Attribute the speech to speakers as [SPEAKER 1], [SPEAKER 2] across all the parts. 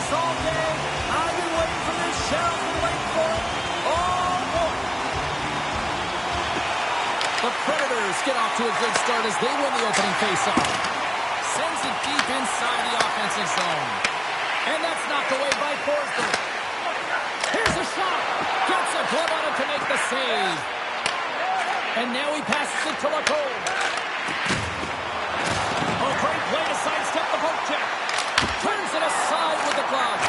[SPEAKER 1] this all day. I've been waiting for this. Cheryl's been waiting for it. Oh, boy.
[SPEAKER 2] The Predators get off to a good start as they win the opening faceoff. Sends it deep inside the offensive zone. And that's knocked away by Forsberg. Here's a shot. Gets a glove on it to make the save. And now he passes it to Lacombe. A great play to sidestep the poke check. Turns it aside with the glove.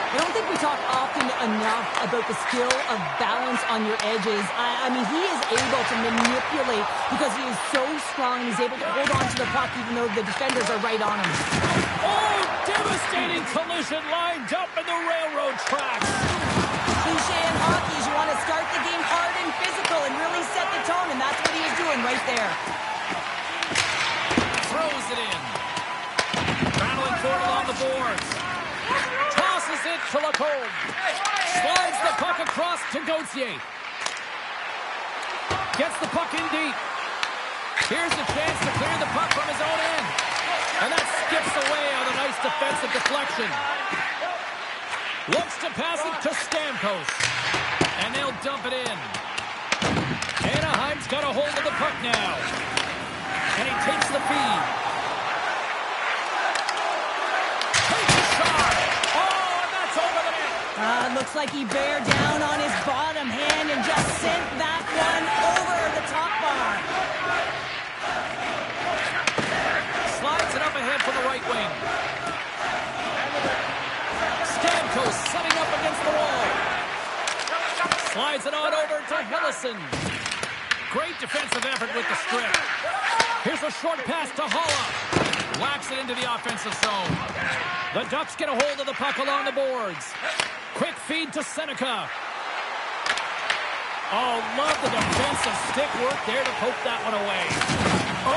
[SPEAKER 3] I don't think we talk often enough about the skill of balance on your edges. I mean, he is able to manipulate because he is so strong and he's able to hold on to the puck even though the defenders are right on him.
[SPEAKER 1] Oh, devastating collision lined up in the railroad tracks.
[SPEAKER 3] Cliche in hockey is you want to start the game hard and physical and really set the tone, and that's what he is doing right there.
[SPEAKER 2] Throws it in.
[SPEAKER 1] Battling for it along the boards. Tosses it to Lacombe.
[SPEAKER 2] Slides the puck across to Gauthier.
[SPEAKER 1] Gets the puck in deep. Here's a chance to clear the puck from his own end.
[SPEAKER 2] And that skips away on a nice defensive deflection.
[SPEAKER 1] Looks to pass it to Stamkos.
[SPEAKER 2] And they'll dump it in.
[SPEAKER 1] Anaheim's got a hold of the puck now. And he takes the feed. Takes a shot. Oh, and that's over the net.
[SPEAKER 3] Looks like he bear down on his bottom hand and just sent that one over the top bar.
[SPEAKER 2] Slides it up ahead for the right wing. Stamkos setting up against the wall.
[SPEAKER 1] Slides it on over to Hillison. Great defensive effort with the strip. Here's a short pass to Holla.
[SPEAKER 2] Whacks it into the offensive zone.
[SPEAKER 1] The Ducks get a hold of the puck along the boards. Quick feed to Seneca. Oh, love the defensive stick work there to poke that one away. Oh,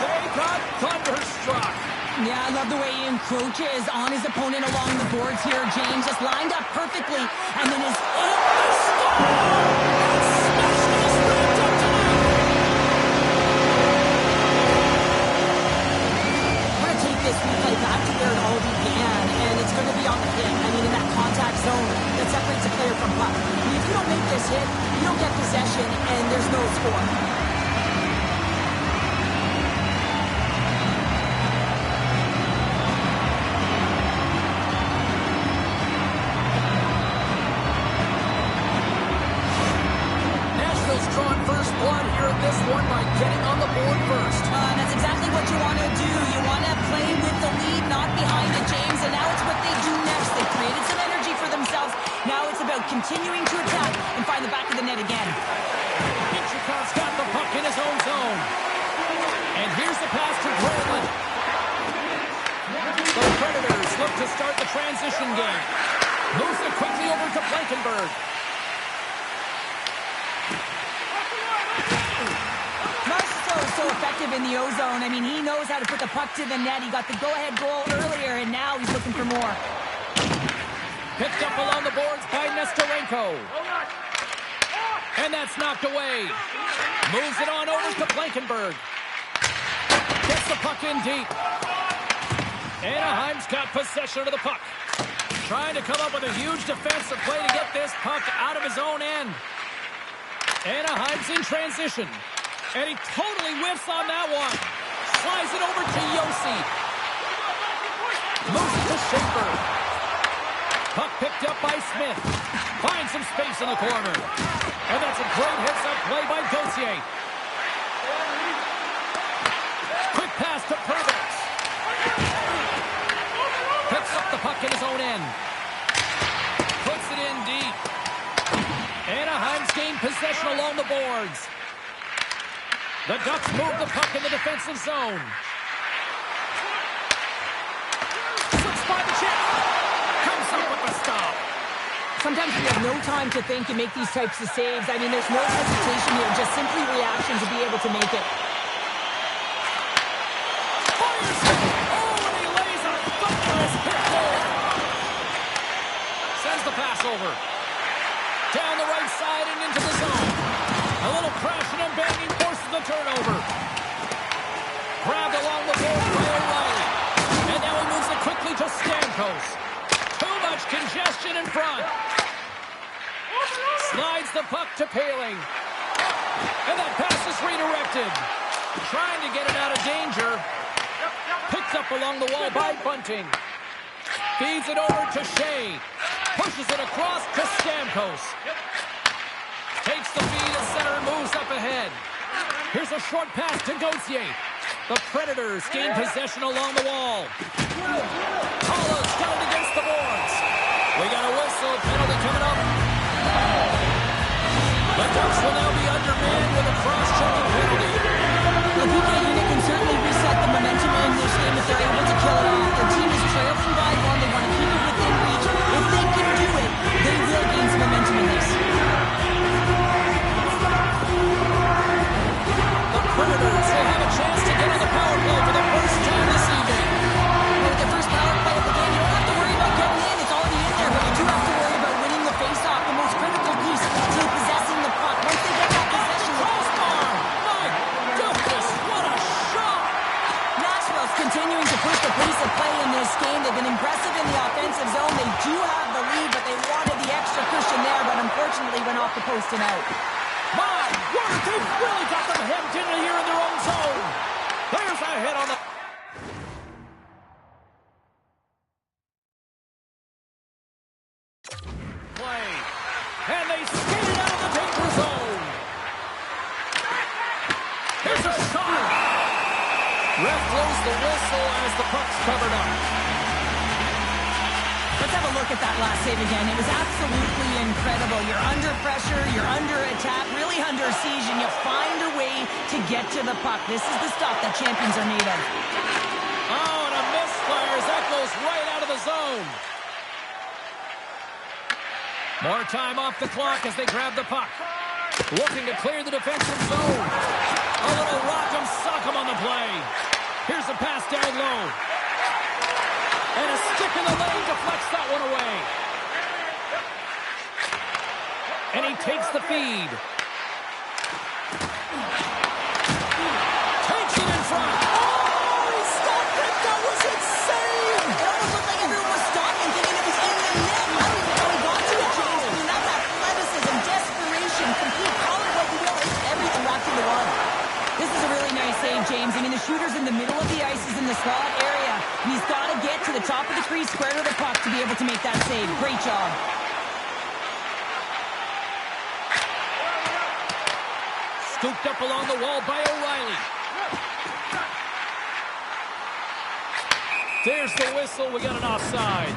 [SPEAKER 1] they got thunderstruck.
[SPEAKER 3] Yeah, I love the way he encroaches on his opponent along the boards here. James just lined up perfectly, and then his this replay back to where it all began, and it's going to be on the pin. I mean, in that contact zone that separates a player from puck. I mean, if you don't make this hit, you don't get possession, and there's no score.
[SPEAKER 2] Nashville's drawn first blood here in this one by getting on the board first.
[SPEAKER 3] That's exactly what you want to do. You want to play with the lead, not behind it, James. And now it's what they do next. They created some energy for themselves. Now it's about continuing to attack and find the back of the net again.
[SPEAKER 1] Hitchcock's got the puck in his own zone. And here's the pass to Groveland. The Predators look to start the transition game. Moves it quickly over to Blankenberg.
[SPEAKER 3] So effective in the O-zone. I mean, he knows how to put the puck to the net. He got the go-ahead goal earlier, and now he's looking for more.
[SPEAKER 1] Picked up along the boards by Nestorenko. And that's knocked away. Moves it on over to Blankenberg. Gets the puck in deep. Anaheim's got possession of the puck. Trying to come up with a huge defensive play to get this puck out of his own end. Anaheim's in transition. And he totally whiffs on that one. Slides it over to Yossi. Moves it to Schaefer. Puck picked up by Smith. Finds some space in the corner. And that's a great hits-up play by Gauthier. Quick pass to Pervix. Picks up the puck in his own end. Puts it in deep. Anaheim's gained possession along the boards. The Ducks move the puck in the defensive zone. Slips by the check. Comes up with the stop.
[SPEAKER 3] Sometimes we have no time to think and make these types of saves. I mean, there's no hesitation here, just simply reaction to be able to make it.
[SPEAKER 1] Fires it. Oh, and he lays a thunderous hit there. Sends the pass over. Down the right side and into the zone. A little crashing and banging forces the turnover. Grabbed along the board by O'Reilly. And now he moves it quickly to Stamkos. Possession in front. Slides the puck to Paling. And that pass is redirected. Trying to get it out of danger. Picked up along the wall by Bunting. Feeds it over to Shea. Pushes it across to Stamkos. Takes the feed at center and moves up ahead. Here's a short pass to Gauthier. The Predators gain possession along the wall. Hollow's got it against the boards. We got a whistle. Penalty coming up. The Ducks will now be undermanned with a cross-checking penalty.
[SPEAKER 3] The PK unit can certainly reset the momentum in this game if they're able to kill it off. Their team is trailing by one. They want to keep it within reach. If they can do it, they will gain some momentum in this.
[SPEAKER 1] The Predators will have a chance to get on the power play for the first time this evening.
[SPEAKER 3] With the first power play of the game, you don't have to worry about getting in. It's already in there, but you do have to worry about winning the face-off, the most critical piece to possessing the puck. Once they get that possession,
[SPEAKER 1] Crossbar! My goodness, what a shot!
[SPEAKER 3] Nashville's continuing to push the pace of play in this game. They've been impressive in the offensive zone. They do have the lead, but they wanted the extra cushion there, but unfortunately went off the post and out.
[SPEAKER 1] My word, they've really got them hemmed in here in their own zone. There's a hit on the... play. And they skate it out of the danger zone. Here's a shot. Ref blows the whistle as the puck's covered up.
[SPEAKER 3] Let's have a look at that last save again. It was absolutely incredible. You're under pressure, you're under attack, really under siege, and you find a way to get to the puck. This is the stuff that champions are made of.
[SPEAKER 1] Oh, and a misfire as that goes right out of the zone. More time off the clock as they grab the puck. Looking to clear the defensive zone. A little rock'em sock'em on the play. Here's a pass down low. And a stick in the lane deflects that one away. And he takes the feed. Takes it in front.
[SPEAKER 3] Oh, he stopped it! That was insane! It almost looked like everyone was stopping, thinking it was in the net. I don't even know how he got to it, James. I mean, that's athleticism, desperation, complete, call it what you will. It's everything wrapped into one. This is a really nice save, James. I mean, the shooter's in the middle of the ice. He's in the slot area. And he's got to get to the top of the crease, square to the puck to be able to make that save. Great job.
[SPEAKER 1] Scooped up along the wall by O'Reilly. There's the whistle. We got an offside.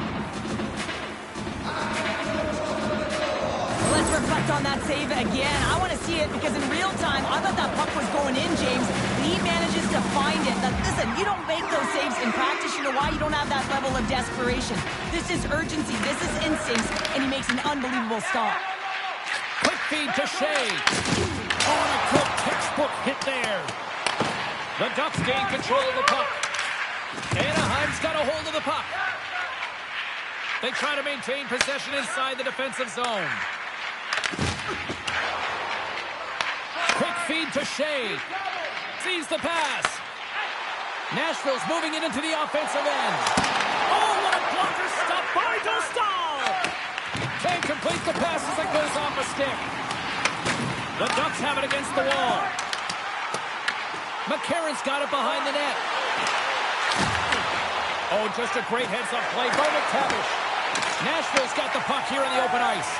[SPEAKER 3] Let's reflect on that save again. I want to see it because in real time, I thought that puck was going in, James. He manages to find it. Now, listen, you don't make those saves in practice. You know why? You don't have that level of desperation. This is urgency. This is instincts. And he makes an unbelievable stop.
[SPEAKER 1] Quick feed to Shea. Oh, and a good textbook hit there. The Ducks gain control of the puck. Anaheim's got a hold of the puck. They try to maintain possession inside the defensive zone. Quick feed to Shea. Sees the pass. Nashville's moving it into the offensive end. Oh, what a blocker stop by Dostal. Can't complete the pass as it goes off a stick. The Ducks have it against the wall. McCarron's got it behind the net. Oh, just a great heads-up play by McTavish. Nashville's got the puck here in the open ice.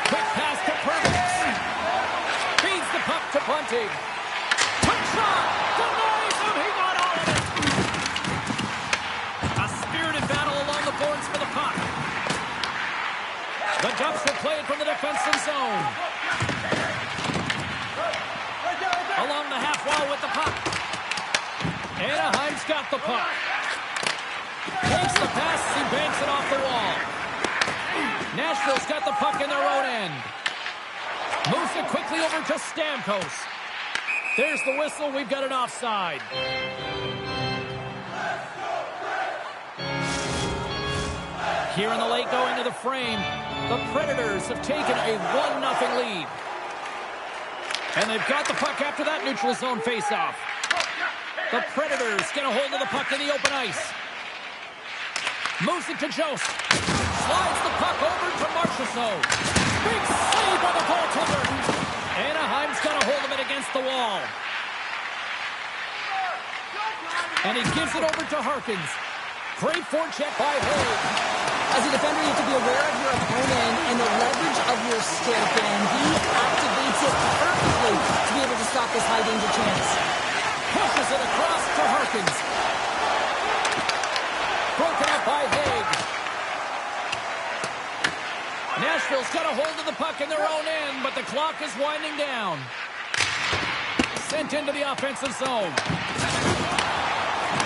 [SPEAKER 1] Quick pass to Perkins. Feeds the puck to Bunting. Quick shot! Denies him! He got all of it! A spirited battle along the boards for the puck. The Ducks will play it from the defensive zone. Along the half wall with the puck. Anaheim's got the puck. Takes the pass, he banks it off the wall. Nashville's got the puck in their own end. Moves it quickly over to Stamkos. There's the whistle, we've got an offside. Here in the late going to the frame, the Predators have taken a 1-0 lead. And they've got the puck after that neutral zone faceoff. The Predators get a hold of the puck in the open ice. Moves it to Jost. Slides the puck over to Marchessault. Big save by the goaltender. Anaheim's got a hold of it against the wall. And he gives it over to Harkins. Great forecheck by Hogue.
[SPEAKER 3] As a defender, you have to be aware of your opponent and the leverage of your stick, and he activates it perfectly to be able to stop this high-danger chance.
[SPEAKER 1] Pushes it across to Harkins. Broken up by Hague. Nashville's got a hold of the puck in their own end, but the clock is winding down. Sent into the offensive zone.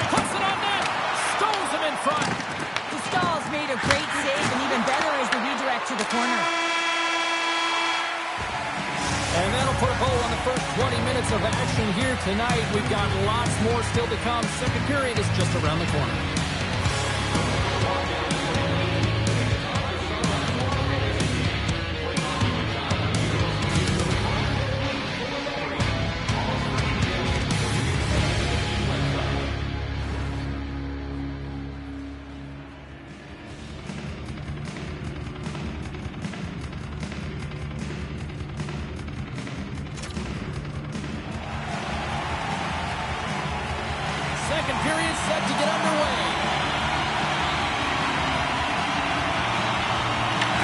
[SPEAKER 1] Puts it on net. Stones him in front.
[SPEAKER 3] Stahl's made a great save, and even better is the redirect to the corner.
[SPEAKER 1] And that'll put a bow on the first 20 minutes of action here tonight. We've got lots more still to come. Second period is just around the corner. Second period set to get underway.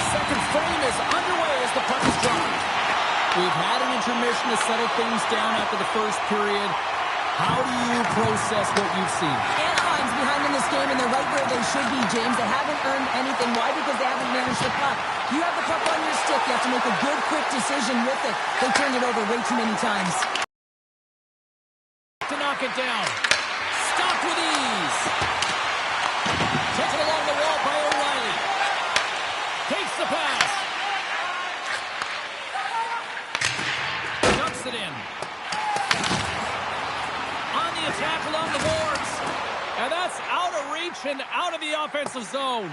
[SPEAKER 1] Second frame is underway as the puck is dropped. We've had an intermission to settle things down after the first period. How do you process what you've seen?
[SPEAKER 3] Anaheim's behind in this game, and they're right where they should be, James. They haven't earned anything. Why? Because they haven't managed the puck. You have the puck on your stick. You have to make a good, quick decision with it. They turned it over way too many times.
[SPEAKER 1] To knock it down. Stopped with ease. Taken along the wall by O'Reilly. Takes the pass. Dumps it in. On the attack along the boards. And that's out of reach and out of the offensive zone.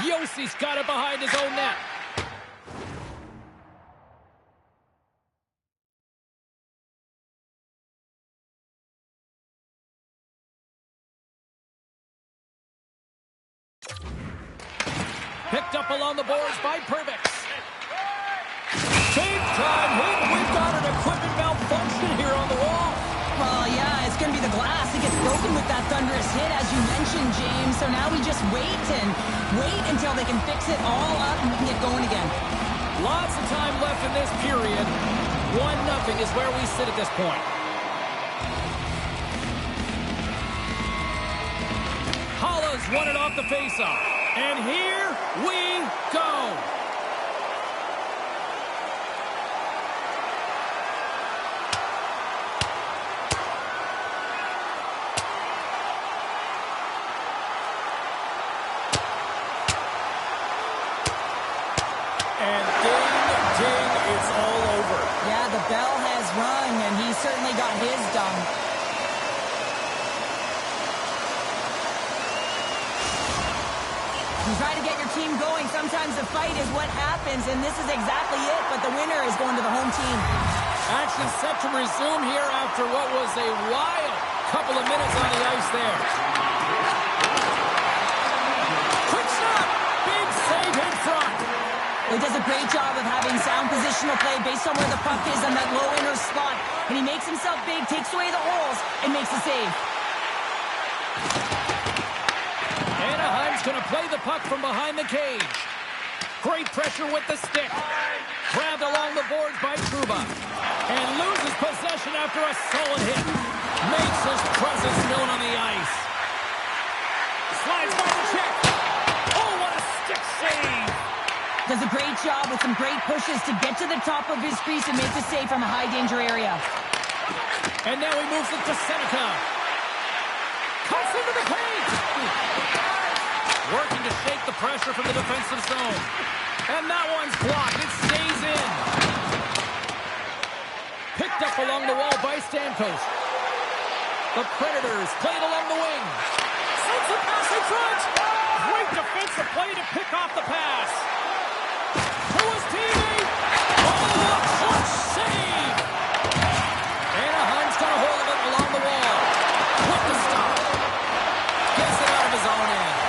[SPEAKER 1] Yossi's got it behind his own net. Picked up along the boards by Perbix. Big time hit. We've got an equipment malfunction here on the wall.
[SPEAKER 3] Well, yeah, it's going to be the glass. It gets broken with that thunderous hit, as you mentioned, James. So now we just wait until they can fix it all up and we can get going again.
[SPEAKER 1] Lots of time left in this period. 1-0 is where we sit at this point. Holla's won it off the faceoff. And here we go. And ding, ding, it's all over.
[SPEAKER 3] Yeah, the bell has rung, and he certainly got his done. You try to get your team going. Sometimes the fight is what happens, and this is exactly it, but the winner is going to the home team.
[SPEAKER 1] Action set to resume here after what was a wild couple of minutes on the ice there. Quick shot! Big save in front.
[SPEAKER 3] He does a great job of having sound positional play based on where the puck is on that low inner spot, and he makes himself big, takes away the holes, and makes the save.
[SPEAKER 1] Anaheim's going to play the puck from behind the cage. Great pressure with the stick. Grabbed along the boards by Trouba. And loses possession after a solid hit. Makes his presence known on the ice. Slides by the check. Oh, what a stick save.
[SPEAKER 3] Does a great job with some great pushes to get to the top of his crease and make the save from a high-danger area.
[SPEAKER 1] And now he moves it to Seneca. Cuts into the paint. Working to shake the pressure from the defensive zone. And that one's blocked. It stays in. Picked up along the wall by Stamkos. The Predators played along the wing. Sends the pass in front. Great defensive play to pick off the pass. To his teammate. Oh, a clutch save. Anaheim's got a hold of it along the wall. Quick to stop. Gets it out of his own end.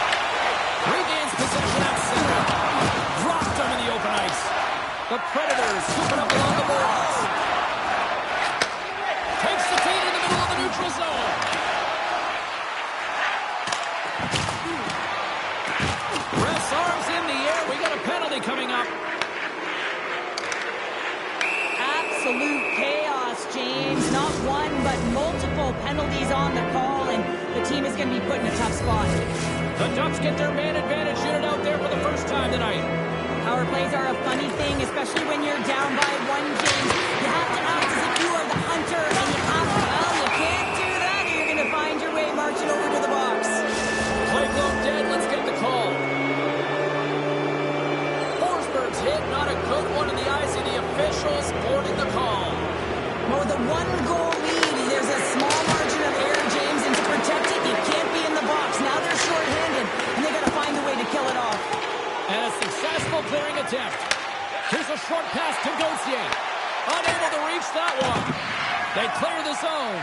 [SPEAKER 1] Predators scoop it up along the boards. Takes the feed in the middle of the neutral zone. Ref's arms in the air. We got a penalty coming up.
[SPEAKER 3] Absolute chaos, James. Not one, but multiple penalties on the call, and the team is going to be put in a tough spot.
[SPEAKER 1] The Ducks get their man advantage unit out there for the first time tonight.
[SPEAKER 3] Power plays are a funny thing, especially when you're down by one, James. You have to act as if you are the hunter, and you can't do that, or you're going to find your way marching over to the box.
[SPEAKER 1] Play blown dead. Let's get the call. Forsberg's hit, not a good one in the eyes of the officials, boarding the call.
[SPEAKER 3] Well, with a one-goal lead, there's a small margin of error, James, and to protect it, you can't be in the box. Now they're short-handed, and they got to find a way to kill it off.
[SPEAKER 1] And a successful clearing attempt. Here's a short pass to Gauthier. Unable to reach that one. They clear the zone.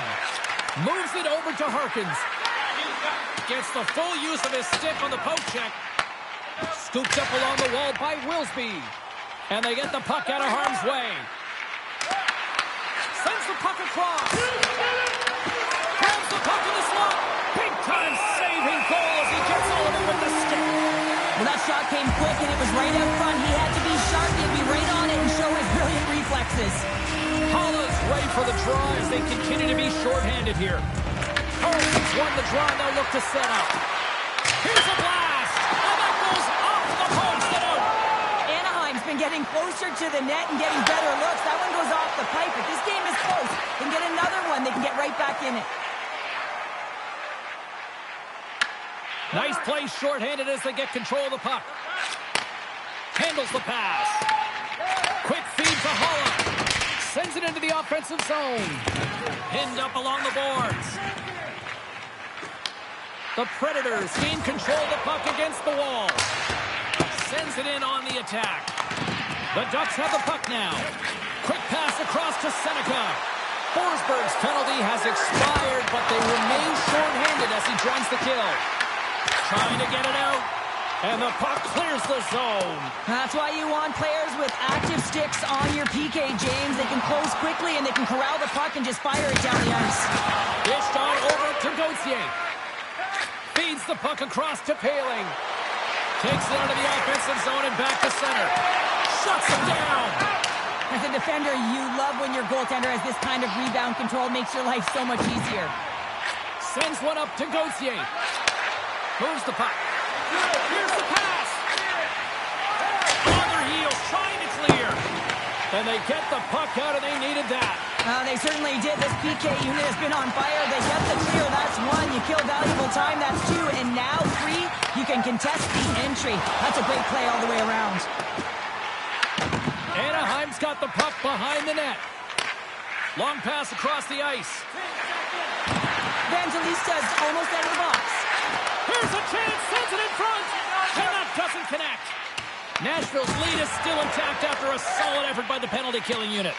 [SPEAKER 1] Moves it over to Harkins. Gets the full use of his stick on the poke check. Scooped up along the wall by Wilsby. And they get the puck out of harm's way. Sends the puck across. Grabs the puck in the slot. Big time saving goal as he gets all of it with the stick.
[SPEAKER 3] Well, that shot came quick, and it was right out front. He had to be sharp. He had to be right on it and show his brilliant reflexes.
[SPEAKER 1] Holla's ready for the draw as they continue to be shorthanded here. Harkins won the draw, and they'll look to set up. Here's a blast! And that goes off the post and out.
[SPEAKER 3] Anaheim's been getting closer to the net and getting better looks. That one goes off the pipe, but this game is close. They can get another one. They can get right back in it.
[SPEAKER 1] Nice play shorthanded as they get control of the puck. Handles the pass. Quick feed to Holla. Sends it into the offensive zone. Pinned up along the boards. The Predators gain control of the puck against the wall. Sends it in on the attack. The Ducks have the puck now. Quick pass across to Seneca. Forsberg's penalty has expired, but they remain shorthanded as he joins the kill. Trying to get it out, and the puck clears the zone.
[SPEAKER 3] That's why you want players with active sticks on your PK, James. They can close quickly, and they can corral the puck and just fire it down the ice.
[SPEAKER 1] Dished on over to Gauthier. Feeds the puck across to Paling. Takes it out of the offensive zone and back to center. Shuts him down.
[SPEAKER 3] As a defender, you love when your goaltender has this kind of rebound control. Makes your life so much easier.
[SPEAKER 1] Sends one up to Gauthier. Moves the puck. Here's the pass. On their heels, trying to clear. And they get the puck out, and they needed that.
[SPEAKER 3] They certainly did. This PK unit has been on fire. They get the clear. That's one. You kill valuable time. That's two. And now three, you can contest the entry. That's a great play all the way around.
[SPEAKER 1] Anaheim's got the puck behind the net. Long pass across the ice.
[SPEAKER 3] Evangelista's almost out of the box.
[SPEAKER 1] Here's a chance, sends it in front, and that doesn't connect. Nashville's lead is still intact after a solid effort by the penalty-killing unit.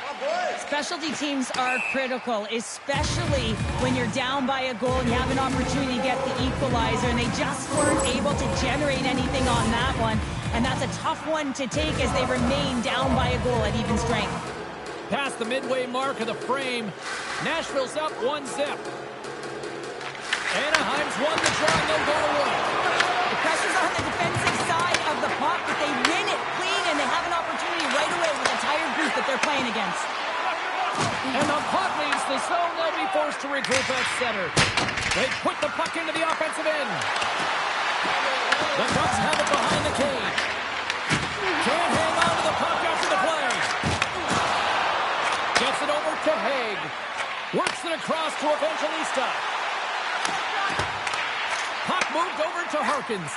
[SPEAKER 3] Specialty teams are critical, especially when you're down by a goal and you have an opportunity to get the equalizer, and they just weren't able to generate anything on that one. And that's a tough one to take as they remain down by a goal at even strength.
[SPEAKER 1] Past the midway mark of the frame, Nashville's up 1-0. Anaheim's won the draw, and they'll go away.
[SPEAKER 3] The pressure's on the defensive side of the puck, but they win it clean, and they have an opportunity right away with a tired group that they're playing against.
[SPEAKER 1] And the puck leaves the zone. They'll be forced to regroup at center. They put the puck into the offensive end. The Ducks have it behind the cage. Can't hang on to the puck after the play. Gets it over to Haig. Works it across to Evangelista. Puck moved over to Harkins.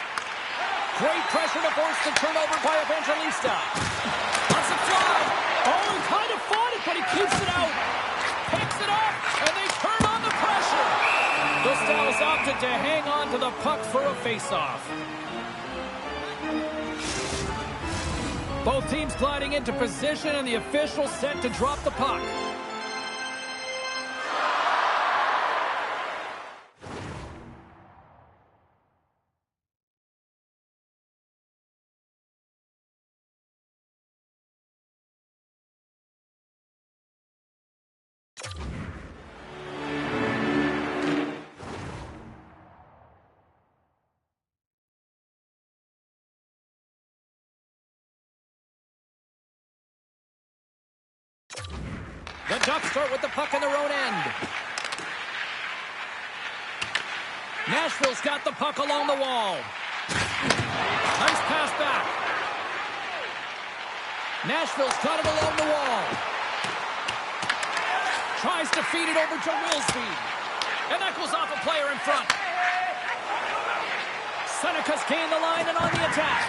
[SPEAKER 1] Great pressure to force the turnover by Evangelista. Wants it fly. Oh, he kind of fought it, but he keeps it out. Picks it up, and they turn on the pressure. Gustav's opted to hang on to the puck for a face-off. Both teams gliding into position, and the official set to drop the puck. The Ducks start with the puck in their own end. Nashville's got the puck along the wall. Nice pass back. Nashville's got it along the wall. Tries to feed it over to Wilsby. And that goes off a player in front. Seneca's gained the line and on the attack.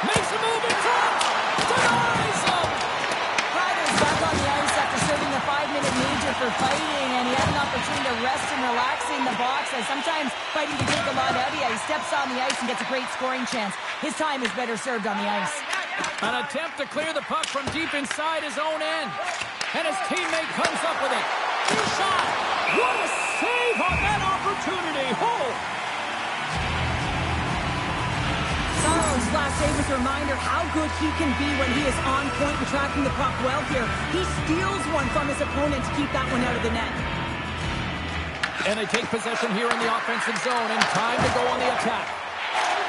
[SPEAKER 1] Makes a move in front. Denies him.
[SPEAKER 3] Ryder's back on the ice after serving the 5-minute major for fighting, and he had an opportunity to rest and relax in the box, as sometimes fighting can take a lot out of you. He steps on the ice and gets a great scoring chance. His time is better served on the ice.
[SPEAKER 1] An attempt to clear the puck from deep inside his own end. And his teammate comes up with it. Shot! What a save on that opportunity! Oh!
[SPEAKER 3] Sorrow's last save is a reminder how good he can be when he is on point and tracking the puck well here. He steals one from his opponent to keep that one out of the net.
[SPEAKER 1] And they take possession here in the offensive zone, and time to go on the attack.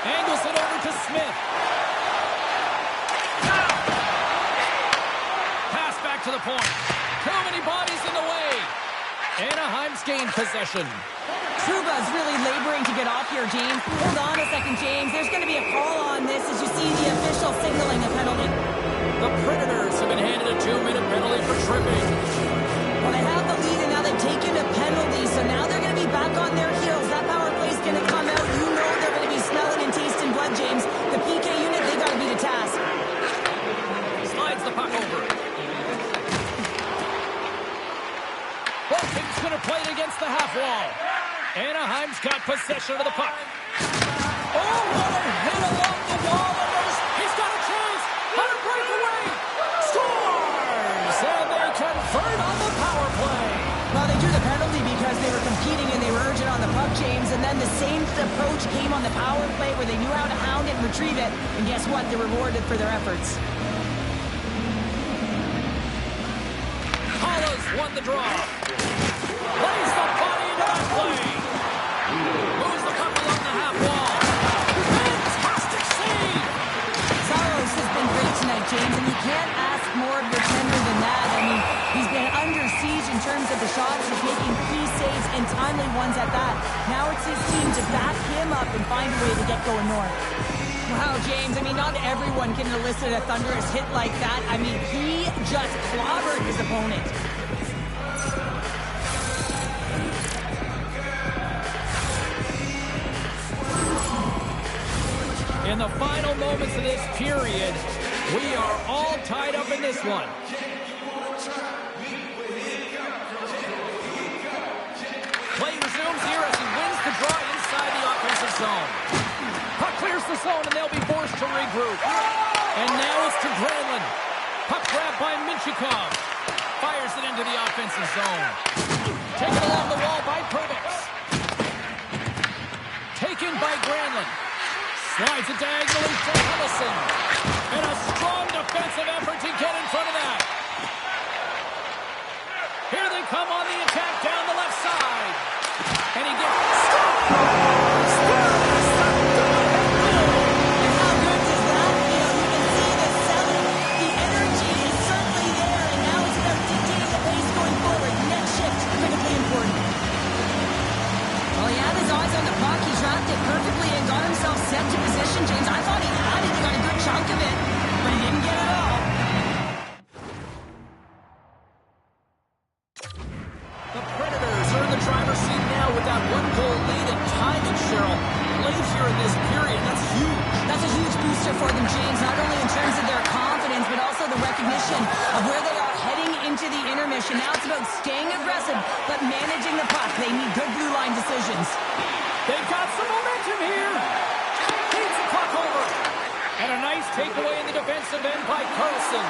[SPEAKER 1] Angles it over to Smith. Pass back to the point. Too many bodies in the way. Anaheim's gained possession.
[SPEAKER 3] Trouba's really laboring to get off here, James. Hold on a second, James. There's going to be a call on this as you see the official signaling a penalty.
[SPEAKER 1] The Predators have been handed a 2-minute penalty for tripping.
[SPEAKER 3] Well, they have the lead, and now they've taken a penalty, so now they're going to be back on their heels. That power play's going to come out. You know they're going to be smelling and tasting blood, James. The PK unit, they got to be the task.
[SPEAKER 1] Slides the puck over. Bolton's going to play it against the half wall. Anaheim's got possession of the puck. Oh, what a hit along the wall. He's got a chance. How to break away. Scores! And they convert on the power play.
[SPEAKER 3] Well, they drew the penalty because they were competing and they were urgent on the puck, James. And then the same approach came on the power play where they knew how to hound it and retrieve it. And guess what? They're rewarded for their efforts.
[SPEAKER 1] Hollis won the draw. Plays the body into that play. Moves the puck along the half wall. Fantastic save!
[SPEAKER 3] Saros has been great tonight, James, and you can't ask more of your tender than that. I mean, he's been under siege in terms of the shots. He's making key saves and timely ones at that. Now it's his team to back him up and find a way to get going north. Wow, James, I mean, not everyone can elicit a thunderous hit like that. I mean, he just clobbered his opponent.
[SPEAKER 1] In the final moments of this period, we are all tied up in this one. Play resumes here as he wins the draw inside the offensive zone. Puck clears the zone and they'll be forced to regroup. And now it's to Granlund. Puck grabbed by Minchikov. Fires it into the offensive zone. Taken along the wall by Perbix. Taken by Granlund. Slides it diagonally to Ellison. And a strong defensive effort to get in front of that. Here they come on the attack down the left side. And he gets stopped.
[SPEAKER 3] And how good does that feel? You can see the selling. The energy is certainly there, and now it's about dictating the pace going forward. Next shift, critically important. Well, he had his eyes on the puck. He tracked it perfectly and got himself set to position, James. I thought he had it. He got a good chunk of it, but he didn't get it all.
[SPEAKER 1] The Predators are in the driver's seat now with that one-goal lead, and timing, Cheryl, late here in this period. That's huge.
[SPEAKER 3] That's a huge booster for them, James, not only in terms of their confidence, but also the recognition of where they are heading into the intermission. Now it's about staying aggressive, but managing the puck. They need good blue line decisions.
[SPEAKER 1] They've got some momentum here. Feeds the puck over. And a nice takeaway in the defensive end by Carlson.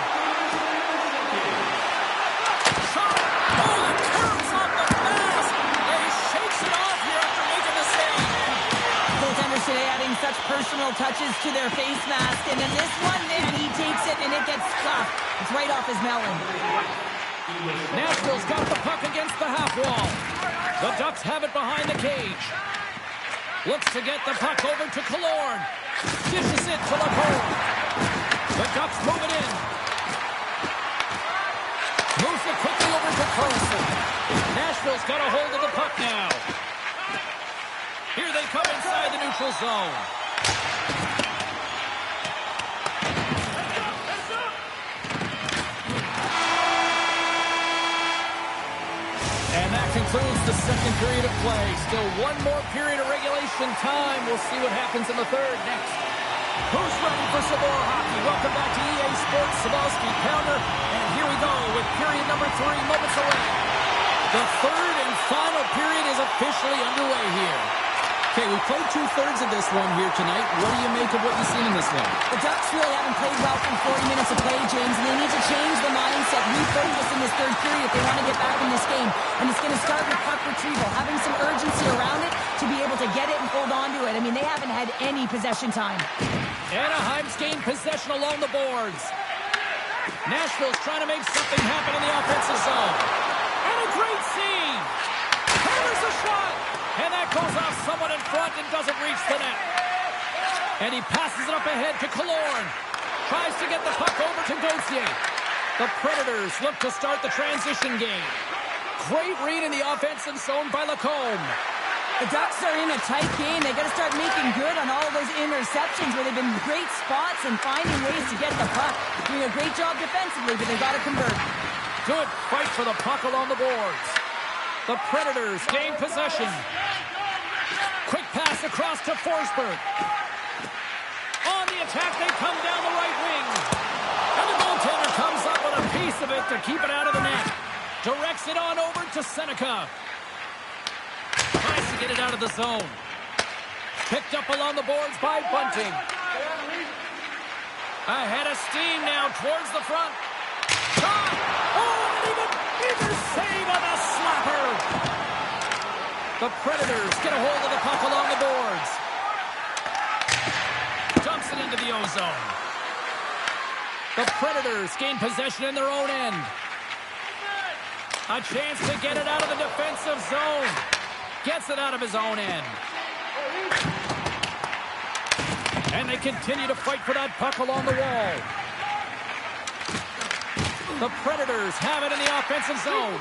[SPEAKER 1] Shot. Oh, the curves off the mask. And he shakes it off here after making the save.
[SPEAKER 3] Goaltenders today adding such personal touches to their face mask. And in this one, man, he takes it and it gets scuffed. It's right off his melon.
[SPEAKER 1] Nashville's got the puck against the half wall. The Ducks have it behind the cage. Looks to get the puck over to Killorn. Dishes it to LaPole. The Ducks move it in. to Carlson. Nashville's got a hold of the puck now. Here they come inside the neutral zone. And that concludes the second period of play. Still one more period of regulation time. We'll see what happens in the third next. Who's ready for some more hockey? Welcome back to EA Sports, Sabalski Pounder. And here we go with period number 3 moments away. The third and final period is officially underway here.
[SPEAKER 2] Okay, we played 2/3 of this one here tonight. What do you make of what you've seen in this one?
[SPEAKER 3] The Ducks really haven't played well for 40 minutes of play, James, and they need to change the mindset, refocus in this third period if they want to get back in this game. And it's going to start with puck retrieval, having some urgency around it to be able to get it and hold on to it. I mean, they haven't had any possession time.
[SPEAKER 1] Anaheim's gained possession along the boards. Nashville's trying to make something happen in the offensive zone. And a great scene. Hammers a shot. And that goes off someone in front and doesn't reach the net. And he passes it up ahead to Killorn. Tries to get the puck over to Gauthier. The Predators look to start the transition game. Great read in the offensive zone by Lacombe.
[SPEAKER 3] The Ducks are in a tight game. They got to start making good on all of those interceptions where they've been great spots and finding ways to get the puck. Doing a great job defensively, but they've got to convert.
[SPEAKER 1] Good fight for the puck along the boards. The Predators gain possession. Quick pass across to Forsberg. On the attack, they come down the right wing. And the goaltender comes up with a piece of it to keep it out of the net. Directs it on over to Seneca. Tries to get it out of the zone. Picked up along the boards by Bunting. Ahead of steam now towards the front. Shot! Oh, and even save on the slapper! The Predators get a hold of the puck along the boards. Dumps it into the O-zone. The Predators gain possession in their own end. A chance to get it out of the defensive zone. Gets it out of his own end. And they continue to fight for that puck along the wall. The Predators have it in the offensive zone.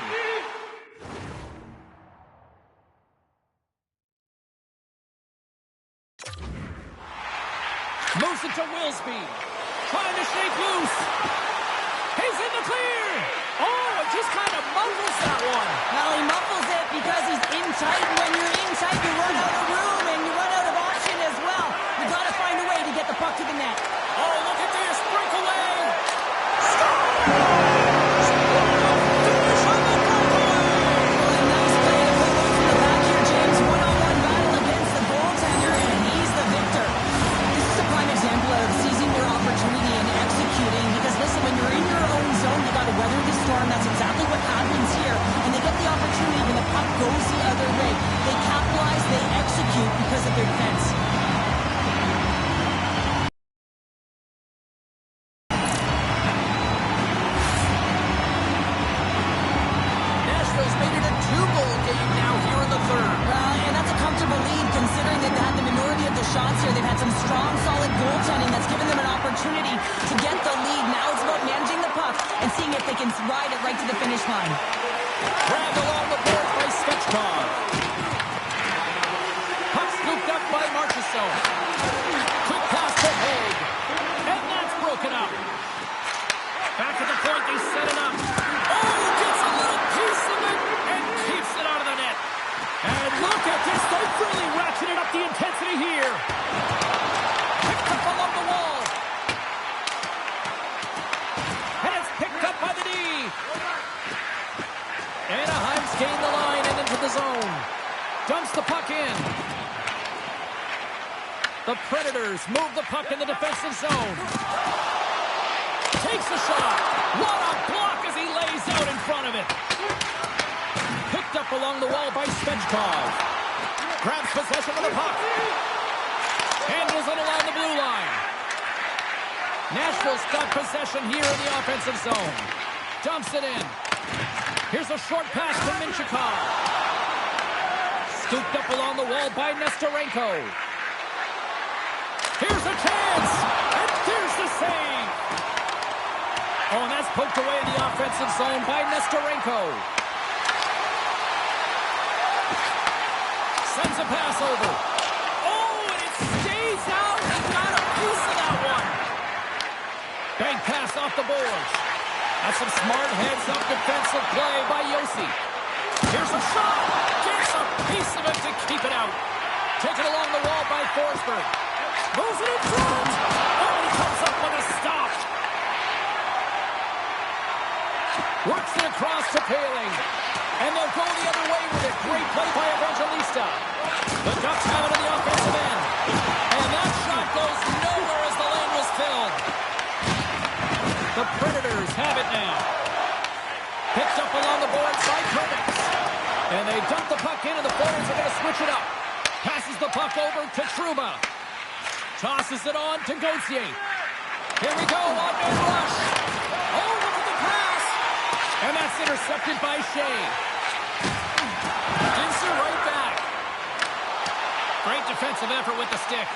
[SPEAKER 1] Moves it to Wilsby. Trying to shake loose. He's in the clear. Oh, it just kind of muffles that one.
[SPEAKER 3] Well, he muffles it because he's in tight. And when you're in tight, you run out of room and you run out of option as well. You got to find a way to get the puck to the net.
[SPEAKER 1] Oh, look at this breakaway.
[SPEAKER 3] Weather the storm, that's exactly what happens here. And they get the opportunity when the puck goes the other way. They capitalize, they execute because of their defense.
[SPEAKER 2] Nashville's made it a 2-goal game now here in the third.
[SPEAKER 3] And that's a comfortable lead considering they've had the minority of the shots here. They've had some strong, solid goaltending that's given them an opportunity to get the lead. Now it's about managing the puck and seeing if they can ride it right to the finish line.
[SPEAKER 1] Grabbed along the board by Svechkov. Puck scooped up by Marchessault. Quick pass to Haig. And that's broken up. Back at the point, they set it up. Oh, gets a little piece of it and keeps it out of the net. And look at this. They've really ratcheted up the intensity here. Picked up along the wall. And it's picked up by the D. Anaheim's gained the line and into the zone. Dumps the puck in. The Predators move the puck in the defensive zone. Takes a shot. What a block as he lays out in front of it. Picked up along the wall by Svechkov. Grabs possession of the puck. Handles it along the blue line. Nashville's got possession here in the offensive zone. Dumps it in. Here's a short pass to Minchikov. Scooped up along the wall by Nestorenko. Here's a chance. And there's the save. Oh, and that's poked away in the offensive zone by Nestorenko. Sends a pass over. Oh, and it stays out. He got a piece of that one. Bank pass off the boards. That's some smart heads-up defensive play by Yossi. Here's a shot. Gets a piece of it to keep it out. Taken along the wall by Forsberg. Moves it in front. Oh, he comes up with a stop. Works it across to Paling. And they'll go the other way with it. Great play by Evangelista. The Ducks have it in the offensive end. And that shot goes nowhere as the lane was filled. The Predators have it now. Picked up along the boards by Kermix. And they dump the puck in, and the forwards are going to switch it up. Passes the puck over to Trouba. Tosses it on to Gauthier. Here we go, on-man rush. Oh, look at the pass. And that's intercepted by Shea. Gives her right back. Great defensive effort with the stick.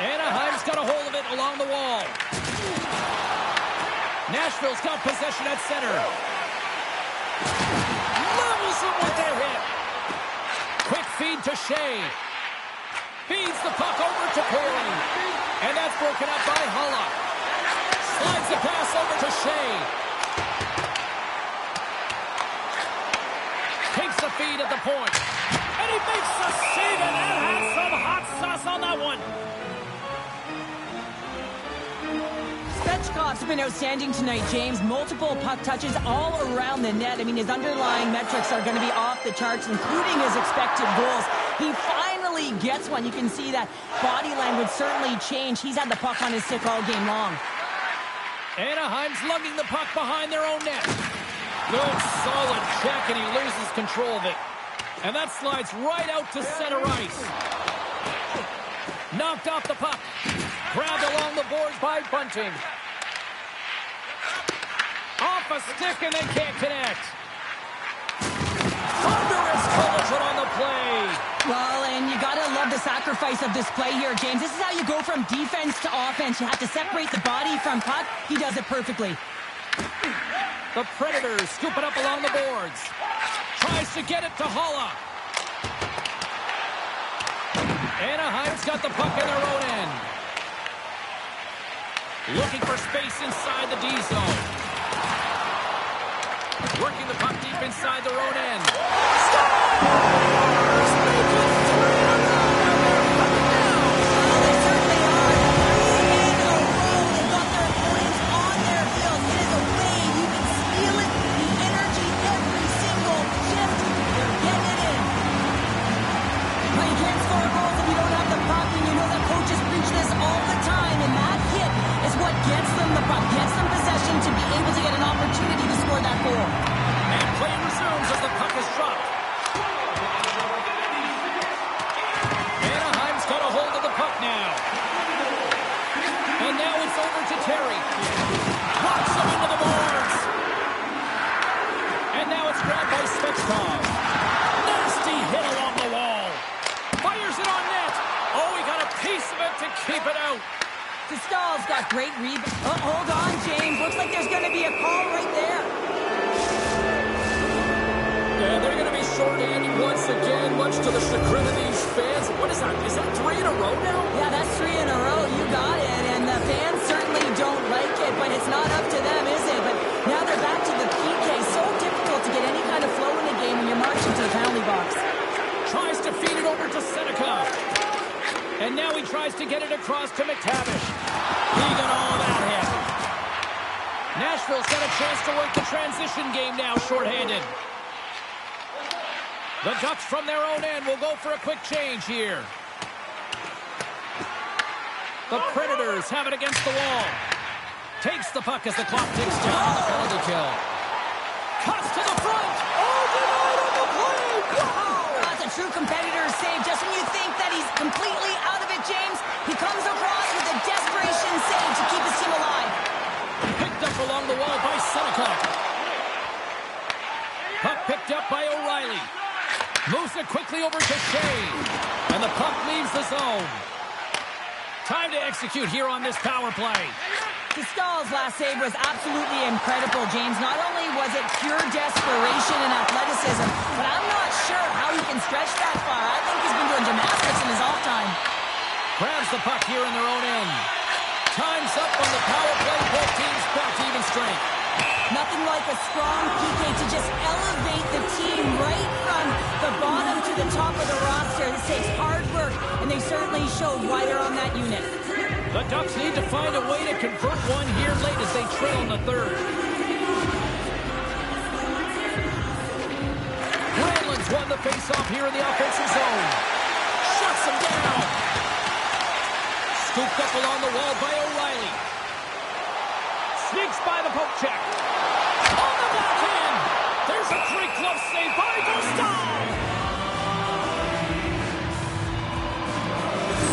[SPEAKER 1] Anaheim's got a hold of it along the wall. Nashville's got possession at center. Levels him with their hit. Quick feed to Shea. Feeds the puck over to Paling. And that's broken up by Hulla. Slides the pass over to Shea. Takes the feed at the point. And he makes the save, and that had some hot sauce on that one.
[SPEAKER 3] Svechkov's been outstanding tonight, James. Multiple puck touches all around the net. I mean, his underlying metrics are going to be off the charts, including his expected goals. He finally gets one. You can see that body language certainly changed. He's had the puck on his stick all game long.
[SPEAKER 1] Anaheim's lugging the puck behind their own net. Good, solid check, and he loses control of it. And that slides right out to center ice. Knocked off the puck. Grabbed along the boards by Bunting. Off a stick and then can't connect. Thunderous collision on the play.
[SPEAKER 3] Well, and you gotta love the sacrifice of this play here, James. This is how you go from defense to offense. You have to separate the body from puck. He does it perfectly.
[SPEAKER 1] The Predators scoop it up along the boards. Tries to get it to Hulla. Anaheim's got the puck in their own end. Looking for space inside the D zone. Working the puck deep inside their own end. Scores! Make it 3 in a row, and they're coming down.
[SPEAKER 3] Well, they certainly are. 3 in a row. They've got their opponents on their field. It is a wave. You can feel it. The energy every single shift. They're getting it in. But you can't score goals if you don't have the puck, and you know that coaches preach this all the time, and that hit is what gets them the puck, gets them possession to be able to get an opportunity to score that goal.
[SPEAKER 1] And play resumes as the puck is dropped. Anaheim's got a hold of the puck now. And now it's over to Terry. Knocks him into the boards. And now it's grabbed by Svechkov. Nasty hit along the wall. Fires it on net. Oh, he got a piece of it to keep it out.
[SPEAKER 3] Stahl's got great rebound. Oh, hold on, James. Looks like there's going to be a call right there.
[SPEAKER 1] And they're going to be shorthanded once again, much to the chagrin of these fans. What is that? Is that 3 in a row now?
[SPEAKER 3] Yeah, that's 3 in a row. You got it. And the fans certainly don't like it, but it's not up to them, is it? But now they're back to the PK. So difficult to get any kind of flow in the game when you're marching to the penalty box.
[SPEAKER 1] Tries to feed it over to Seneca. And now he tries to get it across to McTavish. He got all of that hit. Nashville's got a chance to work the transition game now, shorthanded. The Ducks from their own end will go for a quick change here. The Predators have it against the wall. Takes the puck as the clock ticks down on the penalty kill. Cuts to the front. Oh, denied on the play. Wow!
[SPEAKER 3] That's a true competitor's save. Just when you think that he's completely out of it, James, he comes across with a desperation save to keep his team alive.
[SPEAKER 1] Picked up along the wall by Seneca. Puck picked up by O'Reilly. Moves it quickly over to Shea. And the puck leaves the zone. Time to execute here on this power play.
[SPEAKER 3] Stahl's last save was absolutely incredible, James. Not only was it pure desperation and athleticism, but I'm not sure how he can stretch that far. I think he's been doing gymnastics in his off time.
[SPEAKER 1] Grabs the puck here in their own end. Time's up on the power play. Both teams back to even strength.
[SPEAKER 3] Nothing like a strong PK to just elevate the team right from the bottom to the top of the roster. This takes hard work, and they certainly showed why they're on that unit.
[SPEAKER 1] The Ducks need to find a way to convert one here late as they trail in the third. Granlund's won the faceoff here in the offensive zone. Shuts him down. Scooped up along the wall by O'Reilly. Sneaks by the poke check. On the backhand. There's a great glove save by Stahl.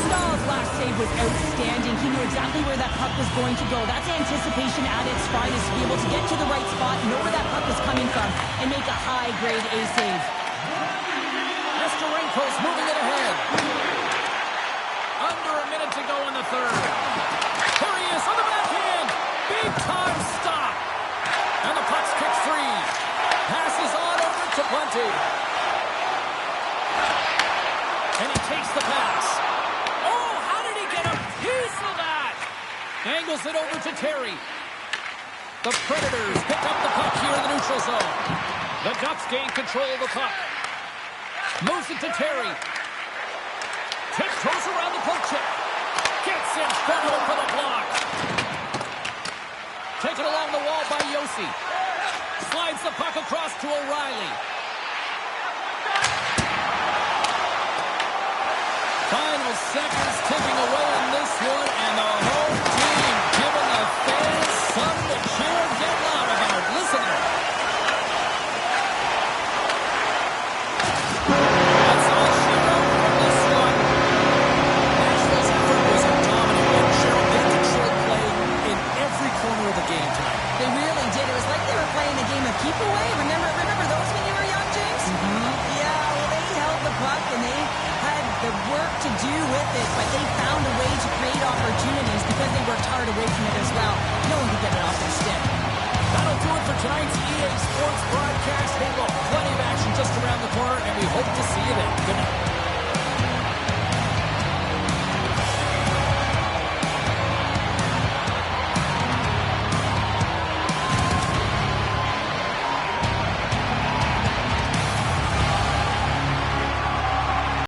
[SPEAKER 3] Stahl's last save was outstanding. He knew exactly where that puck was going to go. That's anticipation at its finest. To be able to get to the right spot, know where that puck was coming from, and make a high-grade A save.
[SPEAKER 1] Nestorenko's moving it ahead. Under a minute to go in the third. Here he is on the backhand. Big time stop. And the puck's kicked free. Passes on over to Plenty. And he takes the pass. Oh, how did he get a piece of that? Angles it over to Terry. The Predators pick up the puck here in the neutral zone. The Ducks gain control of the puck. Moves it to Terry. Tiptoes around the poke check. Gets in front of him for the block. Taken along the wall by Yossi. Slides the puck across to O'Reilly. Final seconds ticking away in this one, and the home team giving the fans something to cheer and get loud about. Listen to it. That's all she wrote from this one. Nashville's effort was a dominant one. Cheryl, they controlled play in every corner of the game tonight.
[SPEAKER 3] They really did. It was like they were playing a game of keep away. Remember those when you were young, James? Yeah, well, they held the puck and they had the work to do with it, but they found a way to create opportunities because they worked hard away from it as well. No one could get it off their stick.
[SPEAKER 1] That'll do it for tonight's EA Sports broadcast. Hey, look, plenty of action just around the corner, and we hope to see you then. Good night.